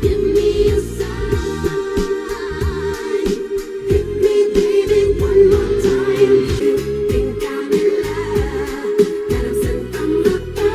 Give me a sign. Hit me, baby, one more time. You think I'm in love, that I'm sent from above.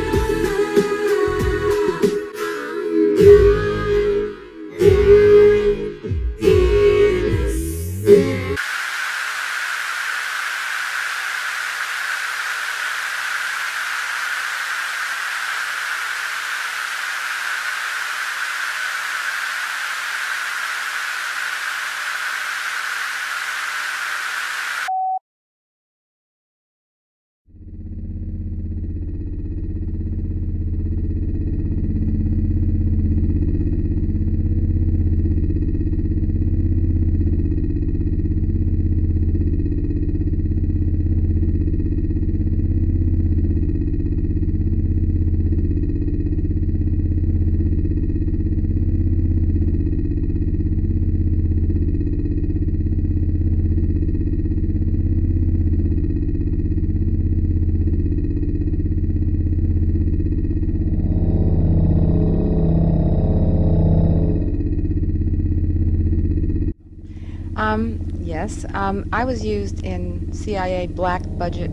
Yes, I was used in CIA black budget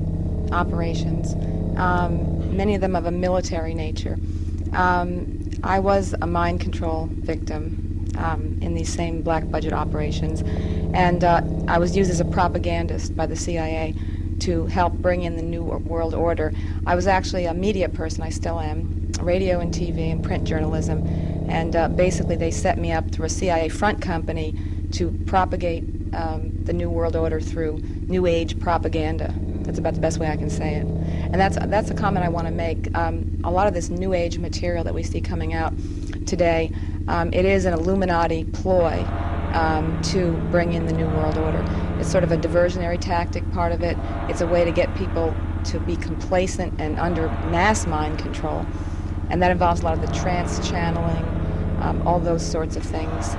operations, many of them of a military nature. I was a mind control victim in these same black budget operations, and I was used as a propagandist by the CIA to help bring in the New World Order. I was actually a media person, I still am, radio and TV and print journalism, and basically they set me up through a CIA front company to propagate the New World Order through New Age propaganda. That's about the best way I can say it. And that's a comment I want to make. A lot of this New Age material that we see coming out today, it is an Illuminati ploy to bring in the New World Order. It's sort of a diversionary tactic, part of it. It's a way to get people to be complacent and under mass mind control. And that involves a lot of the trance channeling, all those sorts of things.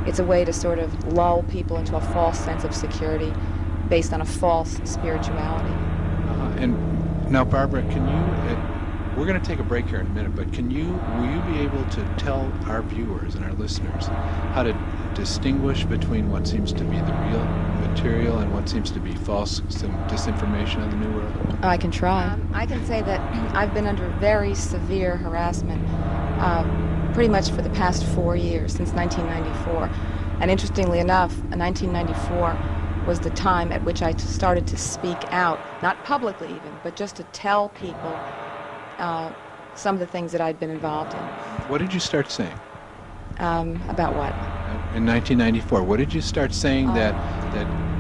It's a way to sort of lull people into a false sense of security based on a false spirituality. And now, Barbara, can you, we're going to take a break here in a minute, but will you be able to tell our viewers and our listeners how to distinguish between what seems to be the real material and what seems to be false, some disinformation on the New World? I can try. I can say that I've been under very severe harassment pretty much for the past 4 years, since 1994. And interestingly enough, 1994 was the time at which I started to speak out, not publicly even, but just to tell people some of the things that I'd been involved in. What did you start saying? About what? In 1994, what did you start saying that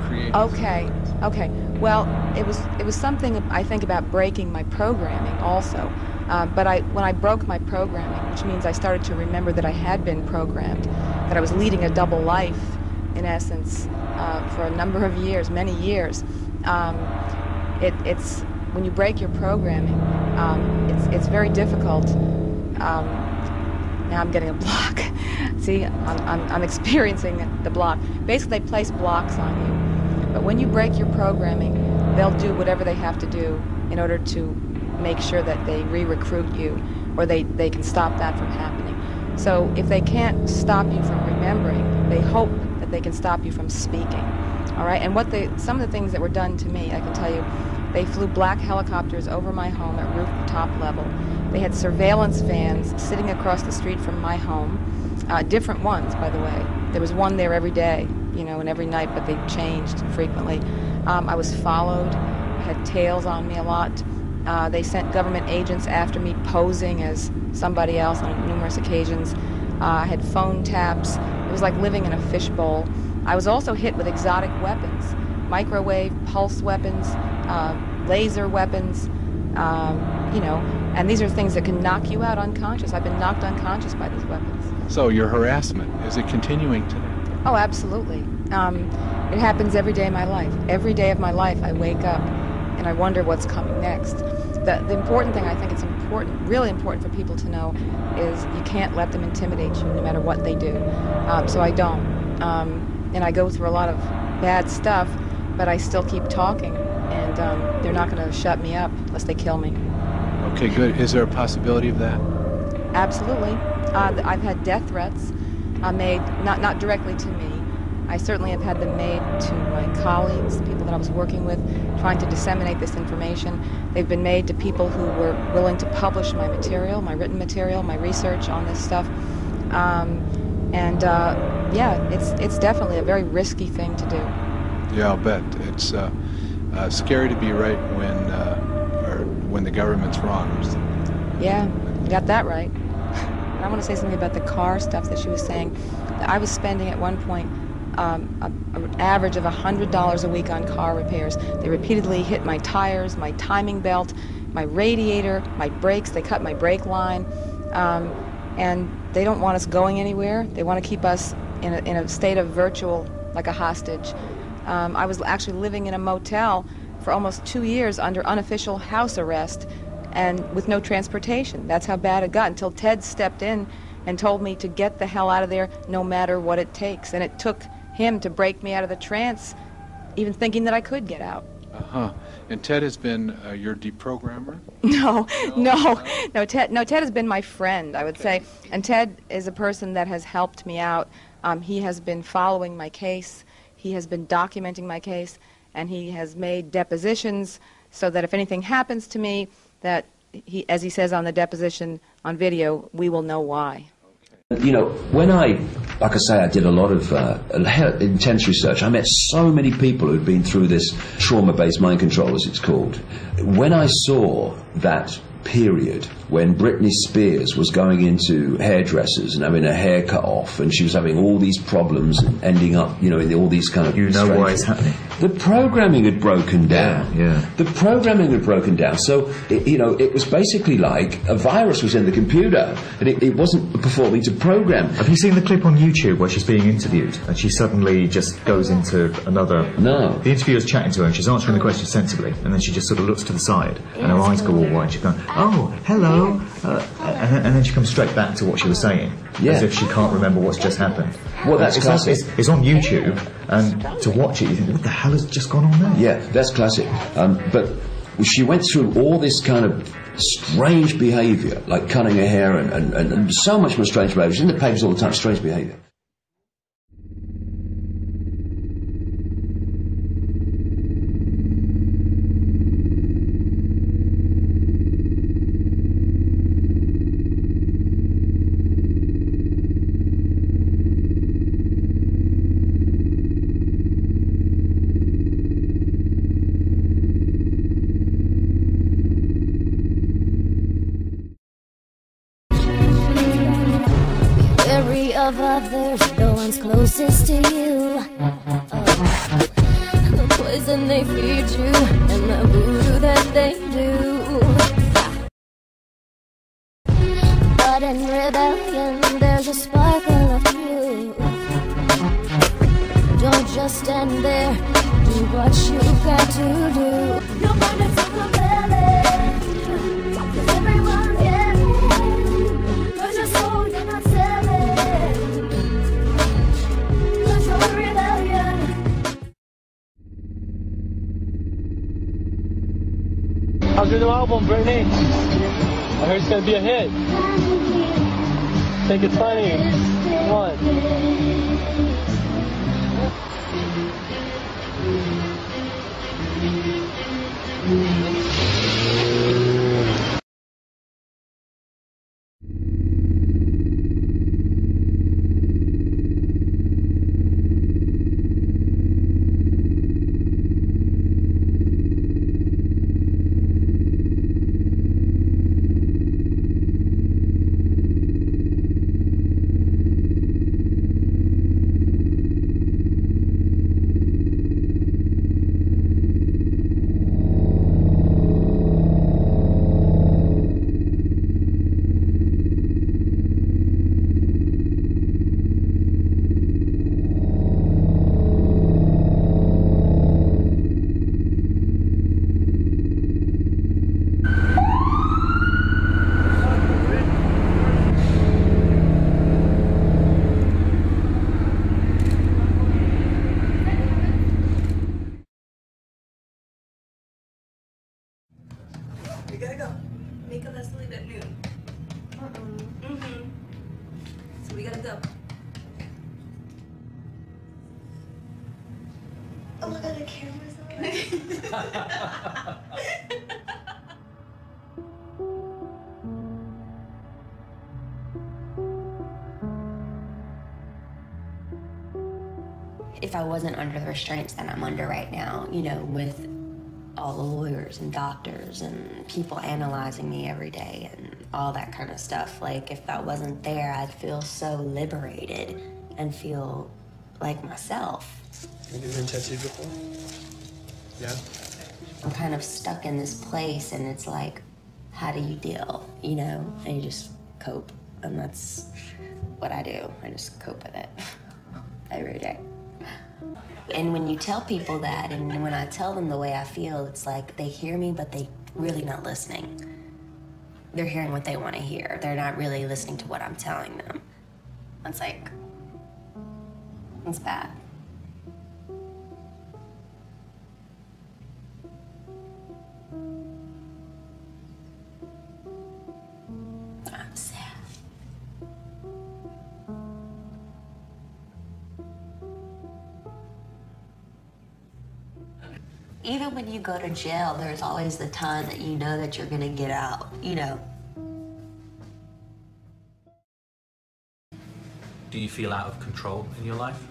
created? Okay. Well, it was something I think about breaking my programming also. But when I broke my programming, which means I started to remember that I had been programmed, that I was leading a double life, in essence, for a number of years, many years. It's when you break your programming, it's very difficult. Now I'm getting a block. See, I'm experiencing the block. Basically, they place blocks on you. But when you break your programming, they'll do whatever they have to do in order to make sure that they re-recruit you, or they can stop that from happening. So if they can't stop you from remembering, they hope that they can stop you from speaking. All right? And some of the things that were done to me, I can tell you, they flew black helicopters over my home at rooftop level. They had surveillance vans sitting across the street from my home, different ones, by the way. There was one there every day, and every night, but they changed frequently. I was followed, I had tails on me a lot. They sent government agents after me posing as somebody else on numerous occasions. I had phone taps. It was like living in a fishbowl. I was also hit with exotic weapons, microwave, pulse weapons, laser weapons, and these are things that can knock you out unconscious. I've been knocked unconscious by these weapons. So your harassment, is it continuing today? Oh, absolutely. It happens every day of my life. Every day of my life I wake up and I wonder what's coming next. The important thing, I think it's important, really important for people to know, is you can't let them intimidate you no matter what they do. So I don't. And I go through a lot of bad stuff, but I still keep talking, and they're not going to shut me up unless they kill me. Okay, good. Is there a possibility of that? Absolutely. I've had death threats. made, not directly to me. I certainly have had them made to my colleagues, people that I was working with, trying to disseminate this information. They've been made to people who were willing to publish my material, my written material, my research on this stuff. Yeah, it's definitely a very risky thing to do. Yeah, I'll bet. It's scary to be right when the government's wrong. Yeah, you got that right. And I want to say something about the car stuff that she was saying. I was spending at one point an average of $100 a week on car repairs. They repeatedly hit my tires, my timing belt, my radiator, my brakes. They cut my brake line. And they don't want us going anywhere. They want to keep us in a state of virtual, like a hostage. I was actually living in a motel for almost 2 years under unofficial house arrest and with no transportation. That's how bad it got, until Ted stepped in and told me to get the hell out of there no matter what it takes. And it took him to break me out of the trance, even thinking that I could get out. Uh-huh. And Ted has been your deprogrammer? No. Ted has been my friend, I would say. And Ted is a person that has helped me out. He has been following my case. He has been documenting my case. And he has made depositions so that if anything happens to me, that he, as he says on the deposition on video, we will know why. You know, when like I say, I did a lot of intense research. I met so many people who'd been through this trauma-based mind control, as it's called. When I saw that period when Britney Spears was going into hairdressers and having her hair cut off, and she was having all these problems and ending up, you know, in all these kind of... You know why it's happening? The programming had broken down. Yeah. The programming had broken down. So, it was basically like a virus was in the computer, and it wasn't performing to program. Have you seen the clip on YouTube where she's being interviewed and she suddenly just goes into another... No. The interviewer's chatting to her and she's answering the question sensibly, and then she just sort of looks to the side and her eyes go all wide. She's going, oh, hello, and then she comes straight back to what she was saying, as if she can't remember what's just happened. Well, that's classic. It's on YouTube, and to watch it, you think, what the hell has just gone on there? Yeah, that's classic. But she went through all this kind of strange behaviour, like cutting her hair and so much more strange behaviour. It's in the papers all the time, strange behaviour. Of others, no one's closest to you. The poison they feed you and the voodoo that they do. But in rebellion, there's a sparkle of truth. Don't just stand there, do what you got to do. No moment to rebel. Everyone can, 'cause your soul you're not selling. How's your new album, Britney? I heard it's gonna be a hit. Think it's funny. Come on. Oh, look at the cameras on. If I wasn't under the restraints that I'm under right now, you know, with all the lawyers and doctors and people analyzing me every day and all that kind of stuff, like if that wasn't there, I'd feel so liberated and feel like myself. Have you been tattooed before? Yeah? I'm kind of stuck in this place and it's like, how do you deal, you know? And you just cope, and that's what I do. I just cope with it every day. And when you tell people that, and when I tell them the way I feel, it's like they hear me, but they really not listening. They're hearing what they want to hear. They're not really listening to what I'm telling them. It's like, it's bad. I'm sad. Even when you go to jail, there's always the time that you know that you're gonna get out, you know. Do you feel out of control in your life?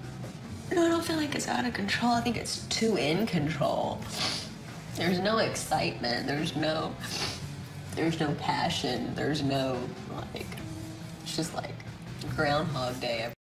No, I don't feel like it's out of control. I think it's too in control. There's no excitement. There's no passion. There's no, like, it's just like Groundhog Day.